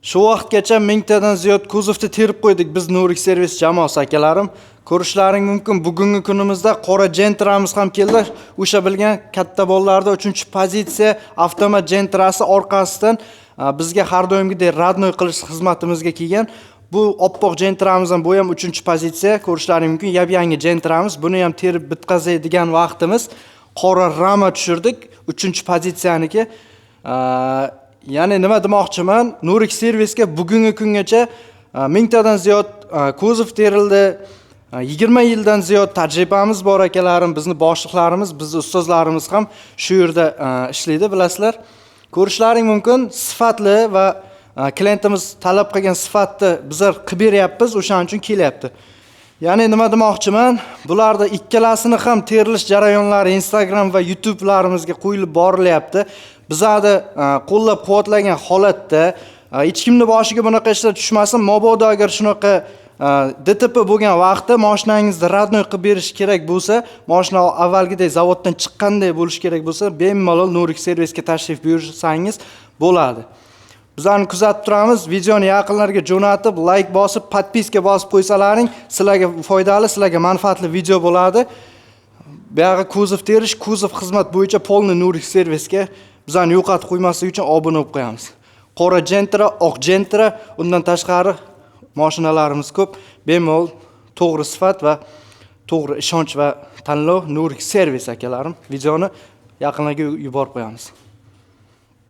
Shu vaqtgacha 1000 tadan ziyod kuzovni terib qo'ydik biz Nurik servis jamoasi akalarim. Ko'rishlaring mumkin, bugungi kunimizda qora Gentramiz ham keldi. O'sha bilgan katta bolalarda 3-pozitsiya avtomat Gentrasi orqasidan bizga har doimgidek radnoy qilish xizmatimizga kelgan. Bu oppoq Gentramiz ham bu ham 3-pozitsiya. Ko'rishlaring mumkin, yangi Gentramiz. Buni ham terib bitkazadigan vaqtimiz qora rama tushirdik 3-pozitsiyaniki. Ya'ni nima demoqchiman? Nurik servisga bugungi kungacha 1000 tadan ziyod kuzov terildi. 20 yildan ziyod tajribamiz bor akalarim, bizni boshliqlarimiz, bizni ustozlarimiz ham shu yerda ishlaydi, bilasizlar. Ko'rishlaring mumkin, sifatli va klientimiz talab qilgan sifatni bizlar qilib beryapmiz, o'shaning uchun kelyapti. Ya'ni nima demoqchiman? Bularda ikkalasini ham terilish jarayonlari Instagram va YouTube'larimizga qo'yilib borilyapti. Bizlarni qo'llab-quvvatlagan holatda hech kimning boshiga bunaqa ishlar tushmasin. Mabodo agar shunaqa DTP bo'lgan vaqtda mashinangizni radnoy qilib berish kerak bo'lsa, mashina avvalgidek zavoddan chiqqanday bo'lish kerak bo'lsa, bemalol Nurik servisga tashrif buyursangiz bo'ladi. Bizlarni kuzatib turamiz. Videoni yaqinlarga jo'natib, like bosib, podpiska bosib qo'ysalaring, sizlarga foydali, sizlarga manfaatli video bo'ladi. Bu yerga kuzov terish, kuzov xizmat bo'yicha polni Nurik servisga bizlarni yo'qotib qo'ymaslik uchun obuna bo'lib qo'yamiz. Qora Gentra, oq Gentra, undan tashqari mashinalarimiz ko'p. Bemalol to'g'ri sifat va to'g'ri ishonch va tanlov Nurik servis akalarim. Videoni yaqinlarga yuborib qo'yamiz.